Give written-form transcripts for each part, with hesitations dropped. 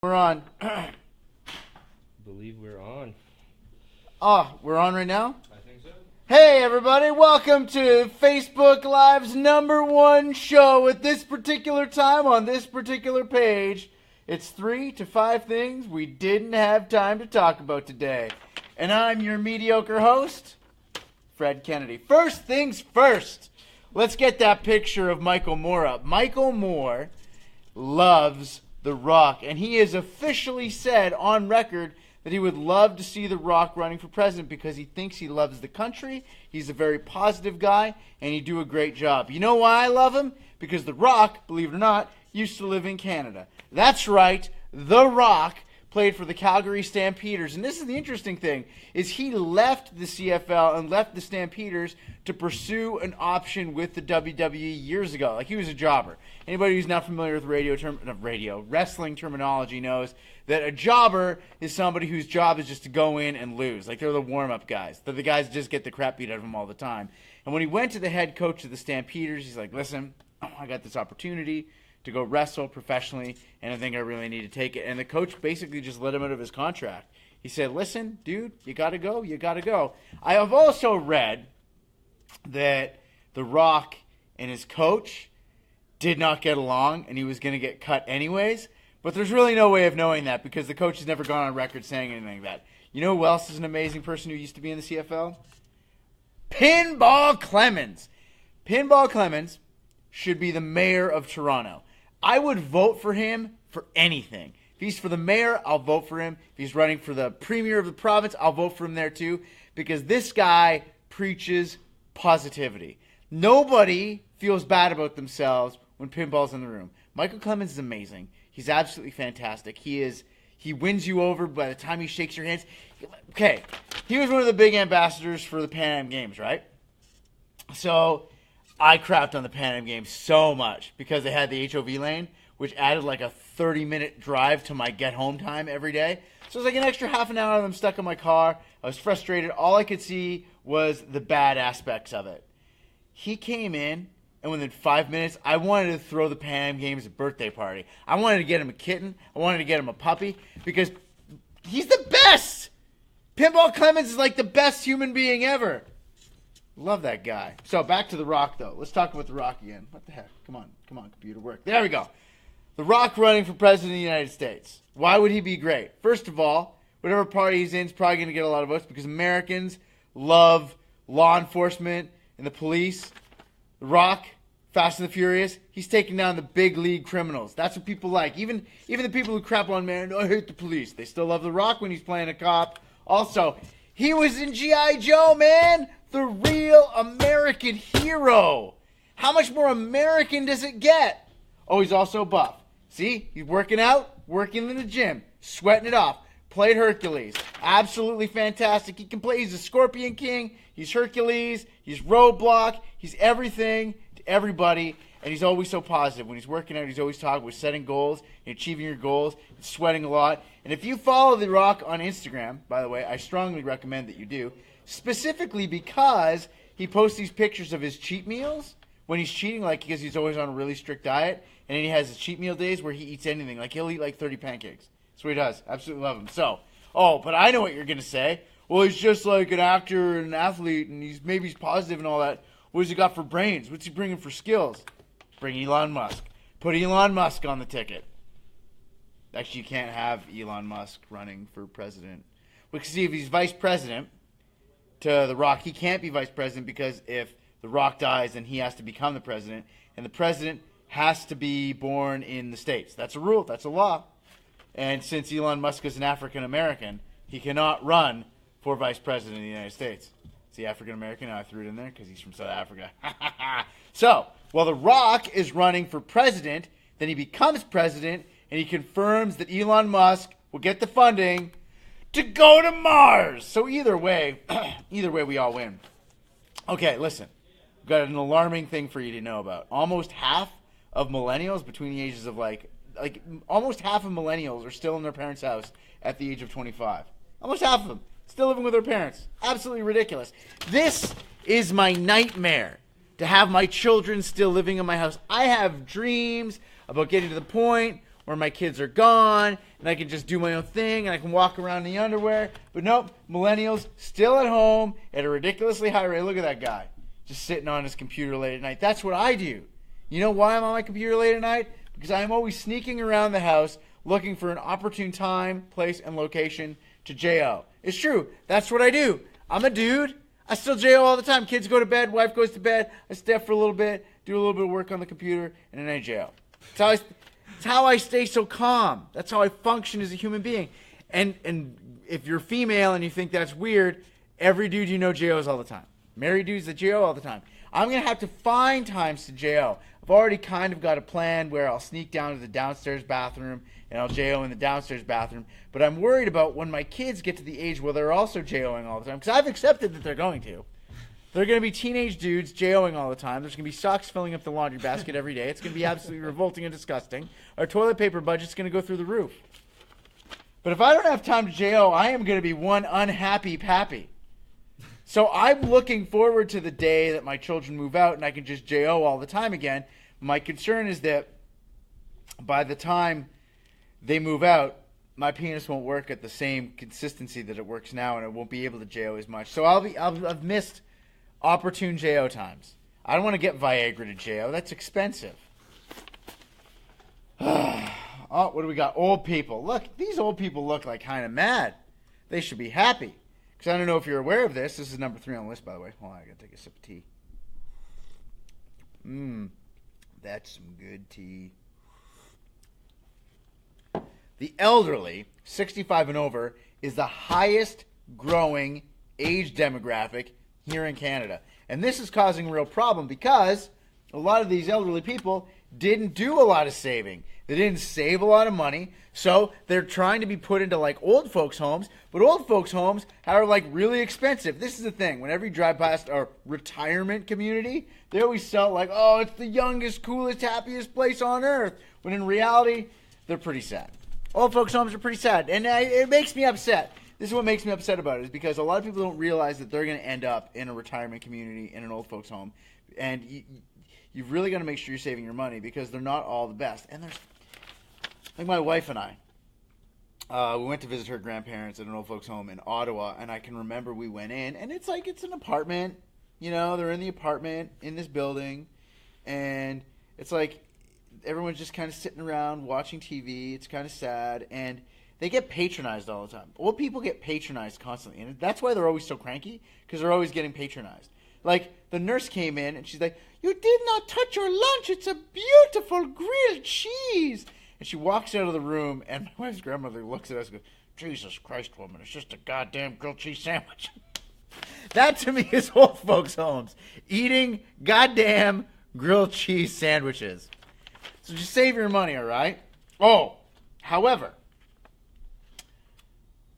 We're on. Believe we're on. We're on right now? I think so. Hey everybody, welcome to Facebook Live's #1 show at this particular time on this particular page. It's 3 to 5 things we didn't have time to talk about today. And I'm your mediocre host, Fred Kennedy. First things first, let's get that picture of Michael Moore up. Michael Moore loves The Rock, and he has officially said on record that he would love to see The Rock running for president because he thinks he loves the country, he's a very positive guy, and he'd do a great job. You know why I love him? Because The Rock, believe it or not, used to live in Canada. That's right, The Rock played for the Calgary Stampeders, and this is the interesting thing, is he left the CFL and left the Stampeders to pursue an option with the WWE years ago. Like, he was a jobber. Anybody who's not familiar with wrestling terminology knows that a jobber is somebody whose job is just to go in and lose. Like, they're the warm-up guys. They're the guys that just get the crap beat out of them all the time. And when he went to the head coach of the Stampeders, he's like, listen, I got this opportunity to go wrestle professionally, and I think I really need to take it. And the coach basically just let him out of his contract. He said, listen, dude, you got to go. You got to go. I have also read that The Rock and his coach did not get along, and he was going to get cut anyways. But there's really no way of knowing that because the coach has never gone on record saying anything like that. You know who else is an amazing person who used to be in the CFL? Pinball Clemons. Pinball Clemons should be the mayor of Toronto. I would vote for him for anything. If he's for the mayor, I'll vote for him. If he's running for the premier of the province, I'll vote for him there too. Because this guy preaches positivity. Nobody feels bad about themselves when pinball's in the room. Michael Clemons is amazing. He's absolutely fantastic. He wins you over by the time he shakes your hands. Okay, he was one of the big ambassadors for the Pan Am Games, right? So I crapped on the Pan Am Games so much because they had the HOV lane, which added like a 30-minute drive to my get-home time every day. So it was like an extra half an hour of them stuck in my car. I was frustrated. All I could see was the bad aspects of it. He came in, and within 5 minutes, I wanted to throw the Pan Am Games a birthday party. I wanted to get him a kitten. I wanted to get him a puppy because he's the best. Pinball Clemons is like the best human being ever. Love that guy. So back to The Rock, though. Let's talk about The Rock again. What the heck? Come on, computer, work. There we go. The Rock running for president of the United States. Why would he be great? First of all, whatever party he's in is probably going to get a lot of votes because Americans love law enforcement and the police. The Rock, Fast and the Furious, he's taking down the big league criminals. That's what people like. Even the people who crap on, man, I hate the police. They still love The Rock when he's playing a cop. Also, he was in G.I. Joe, man. The real American hero. How much more American does it get? Oh, he's also buff. See, he's working out, working in the gym, sweating it off. Played Hercules. Absolutely fantastic. He can play. He's a Scorpion King. He's Hercules. He's Roadblock. He's everything to everybody. And he's always so positive. When he's working out, he's always talking about setting goals and achieving your goals and sweating a lot. And if you follow The Rock on Instagram, by the way, I strongly recommend that you do. Specifically because he posts these pictures of his cheat meals when he's cheating, like because he's always on a really strict diet. And then he has his cheat meal days where he eats anything. Like he'll eat like 30 pancakes. That's what he does. Absolutely love him. So, but I know what you're going to say. Well, he's just like an actor and an athlete, and he's positive and all that. What does he got for brains? What's he bringing for skills? Bring Elon Musk. Put Elon Musk on the ticket. Actually, you can't have Elon Musk running for president. We can see if he's vice president to The Rock. He can't be vice president because if The Rock dies, then he has to become the president. And the president has to be born in the States. That's a rule. That's a law. And since Elon Musk is an African-American, he cannot run for vice president of the United States. See, African-American? I threw it in there because he's from South Africa. So, while The Rock is running for president, then he becomes president, and he confirms that Elon Musk will get the funding to go to Mars. So either way, we all win. Okay, listen. I've got an alarming thing for you to know about. Almost half of millennials between the ages of almost half of millennials are still in their parents' house at the age of 25. Almost half of them still living with their parents. Absolutely ridiculous. This is my nightmare, to have my children still living in my house. I have dreams about getting to the point where my kids are gone and I can just do my own thing and I can walk around in the underwear. But nope, millennials still at home at a ridiculously high rate. Look at that guy just sitting on his computer late at night. That's what I do. You know why I'm on my computer late at night? Because I'm always sneaking around the house looking for an opportune time, place, and location to JO. It's true. That's what I do. I'm a dude. I still JO all the time. Kids go to bed. Wife goes to bed. I stay up for a little bit, do a little bit of work on the computer, and then I JO. It's how I stay so calm. That's how I function as a human being. And if you're female and you think that's weird, every dude you know JOs all the time. Married dudes that JO all the time. I'm going to have to find times to JO. I've already kind of got a plan where I'll sneak down to the downstairs bathroom and I'll JO in the downstairs bathroom. But I'm worried about when my kids get to the age where they're also JOing all the time. Because I've accepted that they're going to. They're going to be teenage dudes JOing all the time. There's going to be socks filling up the laundry basket every day. It's going to be absolutely revolting and disgusting. Our toilet paper budget's going to go through the roof. But if I don't have time to JO, I am going to be one unhappy pappy. So I'm looking forward to the day that my children move out and I can just JO all the time again. My concern is that by the time they move out, my penis won't work at the same consistency that it works now, and it won't be able to JO as much. So I've missed opportune JO times. I don't want to get Viagra to JO. That's expensive. Oh, what do we got? Old people. Look, these old people look like kind of mad. They should be happy. Because I don't know if you're aware of this. This is number 3 on the list, by the way. Hold on, I got to take a sip of tea. That's some good tea. The elderly, 65 and over, is the highest growing age demographic here in Canada. And this is causing a real problem because a lot of these elderly people didn't do a lot of saving. They didn't save a lot of money. So they're trying to be put into like old folks' homes. But old folks' homes are like really expensive. This is the thing. Whenever you drive past our retirement community, they always sell like, oh, it's the youngest, coolest, happiest place on earth. When in reality, they're pretty sad. Old folks' homes are pretty sad. And it makes me upset. This is what makes me upset about it, is because a lot of people don't realize that they're going to end up in a retirement community in an old folks' home. And you've really got to make sure you're saving your money because they're not all the best. And there's, like my wife and I, we went to visit her grandparents at an old folks' home in Ottawa, and I can remember we went in, and it's like it's an apartment. You know, they're in the apartment in this building, and it's like everyone's just kind of sitting around watching TV. It's kind of sad, and they get patronized all the time. Old people get patronized constantly, and that's why they're always so cranky, because they're always getting patronized. Like, the nurse came in, and she's like, "You did not touch your lunch. It's a beautiful grilled cheese." And she walks out of the room, and my wife's grandmother looks at us and goes, "Jesus Christ, woman, it's just a goddamn grilled cheese sandwich." That, to me, is old folks' homes. Eating goddamn grilled cheese sandwiches. So just save your money, all right? Oh, however,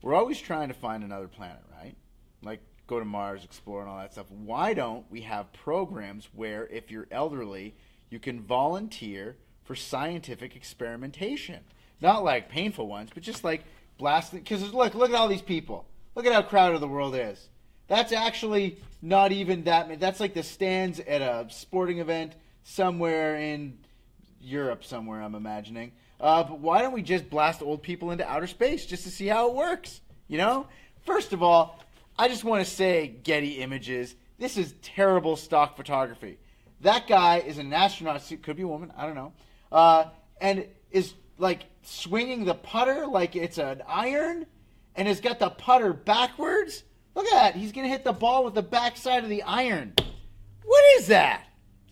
we're always trying to find another planet, right? Like, go to Mars, explore, and all that stuff. Why don't we have programs where, if you're elderly, you can volunteer for scientific experimentation? Not like painful ones, but just like blasting. Because look at all these people. Look at how crowded the world is. That's actually not even that many. That's like the stands at a sporting event somewhere in Europe somewhere, I'm imagining. But why don't we just blast old people into outer space just to see how it works? You know? First of all, I just want to say, Getty Images, this is terrible stock photography. That guy is an astronaut suit, could be a woman, I don't know, and is like swinging the putter like it's an iron, and has got the putter backwards. Look at that. He's going to hit the ball with the backside of the iron. What is that?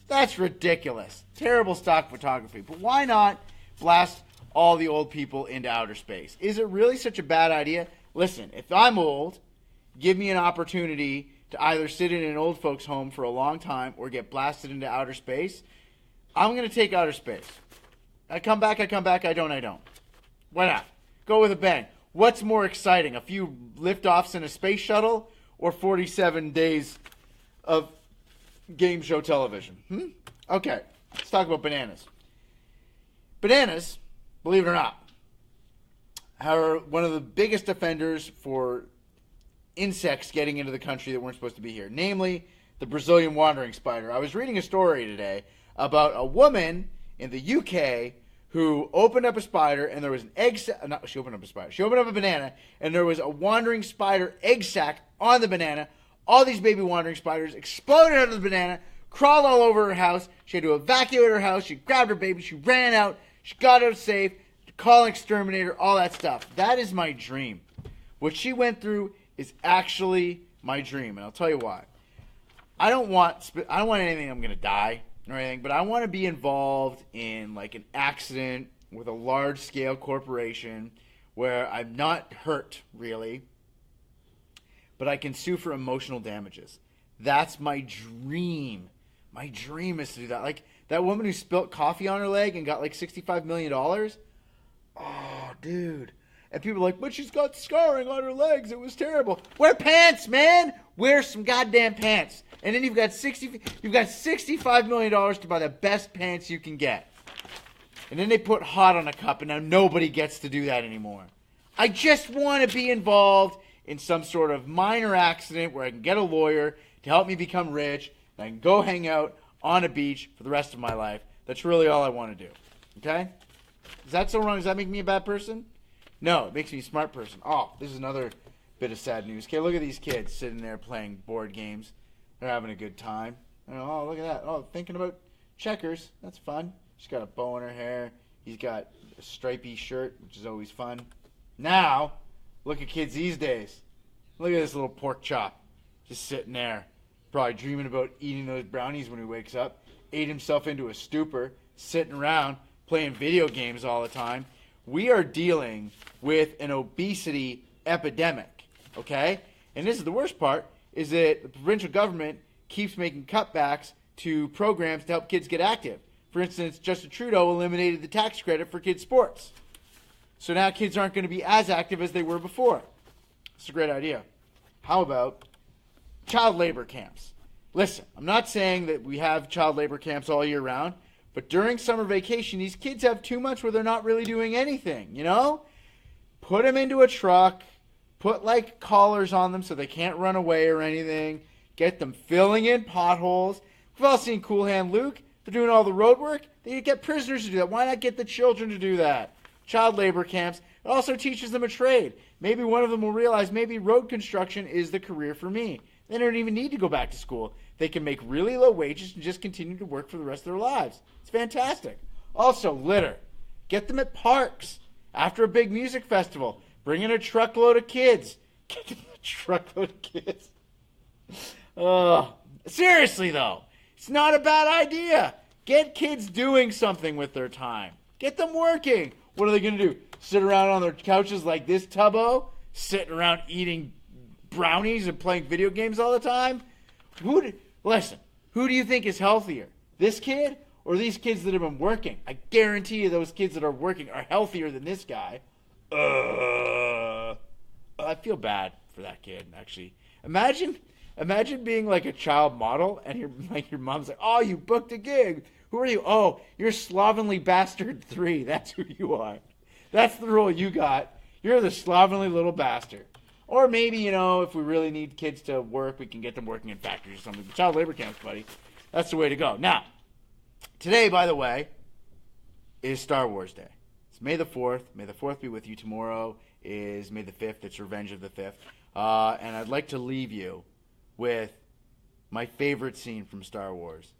That's ridiculous. Terrible stock photography. But why not blast all the old people into outer space? Is it really such a bad idea? Listen, if I'm old, give me an opportunity to either sit in an old folks' home for a long time or get blasted into outer space. I'm going to take outer space. I come back, I don't. Why not? Go with a bang. What's more exciting, a few liftoffs in a space shuttle or 47 days of game show television? Okay, let's talk about bananas. Bananas, believe it or not, are one of the biggest offenders for insects getting into the country that weren't supposed to be here, namely the Brazilian wandering spider. I was reading a story today about a woman in the UK who opened up a spider and there was an egg sac. No, she opened up a spider. She opened up a banana and there was a wandering spider egg sac on the banana. All these baby wandering spiders exploded out of the banana, crawled all over her house. She had to evacuate her house. She grabbed her baby. She ran out. She got out safe. Call an exterminator, all that stuff. That is my dream. What she went through is actually my dream, and I'll tell you why. I don't want anything I'm going to die or anything, but I want to be involved in like an accident with a large-scale corporation where I'm not hurt, really, but I can sue for emotional damages. That's my dream. My dream is to do that. Like that woman who spilt coffee on her leg and got like $65 million. Oh, dude. And people are like, but she's got scarring on her legs. It was terrible. Wear pants, man. Wear some goddamn pants. And then you've got $65 million to buy the best pants you can get. And then they put hot on a cup, and now nobody gets to do that anymore. I just want to be involved in some sort of minor accident where I can get a lawyer to help me become rich, and I can go hang out on a beach for the rest of my life. That's really all I want to do. Okay? Is that so wrong? Does that make me a bad person? No, it makes me a smart person. Oh, this is another bit of sad news. Okay, look at these kids sitting there playing board games. They're having a good time. Oh, look at that. Oh, thinking about checkers. That's fun. She's got a bow in her hair. He's got a stripy shirt, which is always fun. Now, look at kids these days. Look at this little pork chop just sitting there, probably dreaming about eating those brownies when he wakes up. Ate himself into a stupor, sitting around playing video games all the time. We are dealing with an obesity epidemic, okay? And this is the worst part, is that the provincial government keeps making cutbacks to programs to help kids get active. For instance, Justin Trudeau eliminated the tax credit for kids' sports. So now kids aren't going to be as active as they were before. It's a great idea. How about child labor camps? Listen, I'm not saying that we have child labor camps all year round, but during summer vacation, these kids have too much where they're not really doing anything, you know? Put them into a truck, put like collars on them so they can't run away or anything, get them filling in potholes. We've all seen Cool Hand Luke. They're doing all the road work. They get prisoners to do that. Why not get the children to do that? Child labor camps. It also teaches them a trade. Maybe one of them will realize maybe road construction is the career for me. They don't even need to go back to school. They can make really low wages and just continue to work for the rest of their lives. It's fantastic. Also, litter. Get them at parks. After a big music festival, bring in a truckload of kids. Get them a truckload of kids. Seriously, though, it's not a bad idea. Get kids doing something with their time. Get them working. What are they going to do? Sit around on their couches like this tubbo? Sitting around eating brownies and playing video games all the time? Listen, who do you think is healthier? This kid or these kids that have been working? I guarantee you those kids that are working are healthier than this guy. I feel bad for that kid, actually. Imagine being like a child model and your mom's like, oh, you booked a gig. Who are you? Oh, you're Slovenly Bastard 3. That's who you are. That's the role you got. You're the slovenly little bastard. Or maybe, if we really need kids to work, we can get them working in factories or something. But child labor camps, buddy, that's the way to go. Now, today, by the way, is Star Wars Day. It's May the 4th. May the 4th be with you. Tomorrow is May the 5th. It's Revenge of the 5th. And I'd like to leave you with my favorite scene from Star Wars.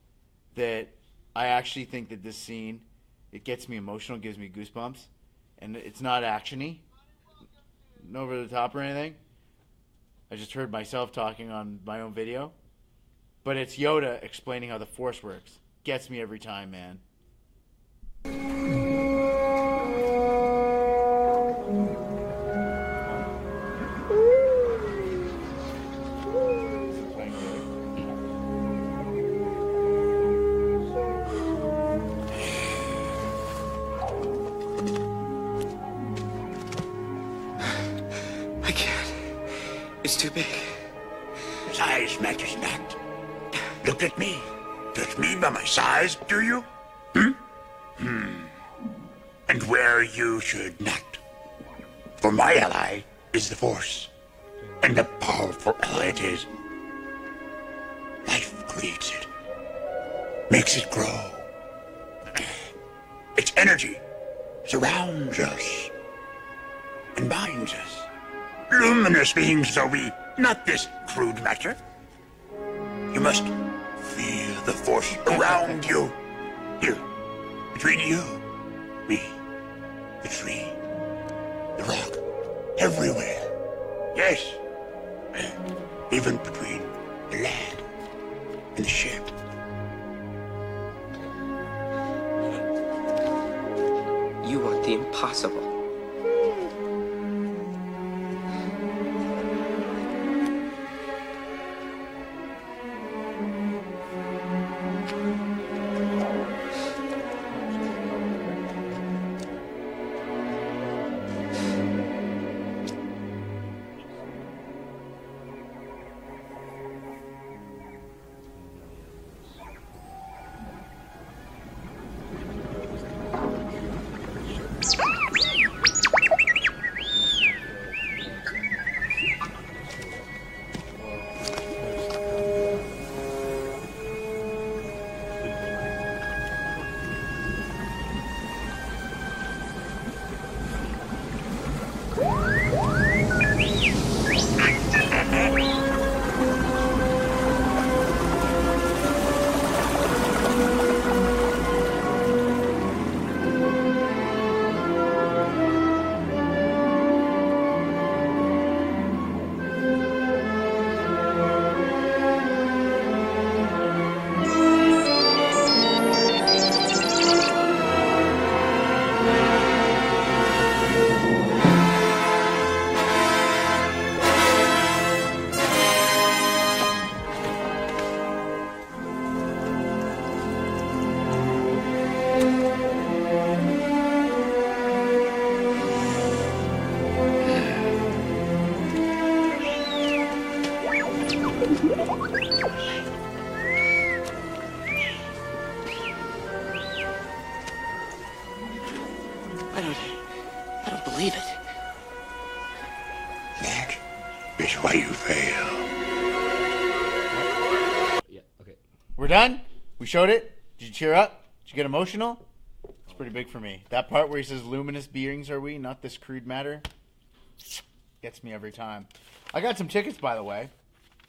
That I actually think that this scene, it gets me emotional, gives me goosebumps. And it's not action-y. No over the top or anything. I just heard myself talking on my own video. But it's Yoda explaining how the Force works. Gets me every time, man. It's too big. Size matters not. Look at me. Judge me by my size, do you? And where you should not. For my ally is the Force. And a powerful ally it is. Life creates it. Makes it grow. Its energy surrounds us and binds us. Luminous beings are we, not this crude matter. You must feel the force around you. Here, between you, me, the tree, the rock, everywhere. Yes, even between the land and the ship. You want the impossible. I don't believe it. That is why you fail. Yeah, okay. We're done? We showed it? Did you cheer up? Did you get emotional? It's pretty big for me. That part where he says, luminous beings are we, not this crude matter, gets me every time. I got some tickets, by the way,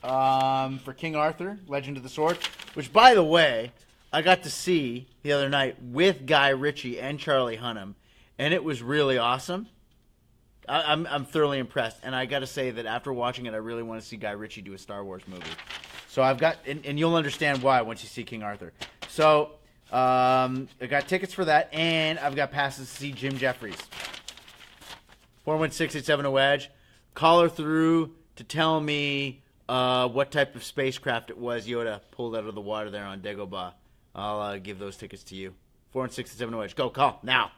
for King Arthur, Legend of the Sword, which, by the way, I got to see the other night with Guy Ritchie and Charlie Hunnam, and it was really awesome. I'm thoroughly impressed, and I got to say that after watching it, I really want to see Guy Ritchie do a Star Wars movie. So I've got, and you'll understand why once you see King Arthur. So I got tickets for that, and I've got passes to see Jim Jeffries. 416-870-EDGE. Call her through to tell me what type of spacecraft it was Yoda pulled out of the water there on Dagobah. I'll give those tickets to you. 416-870-EDGE. Go, call now.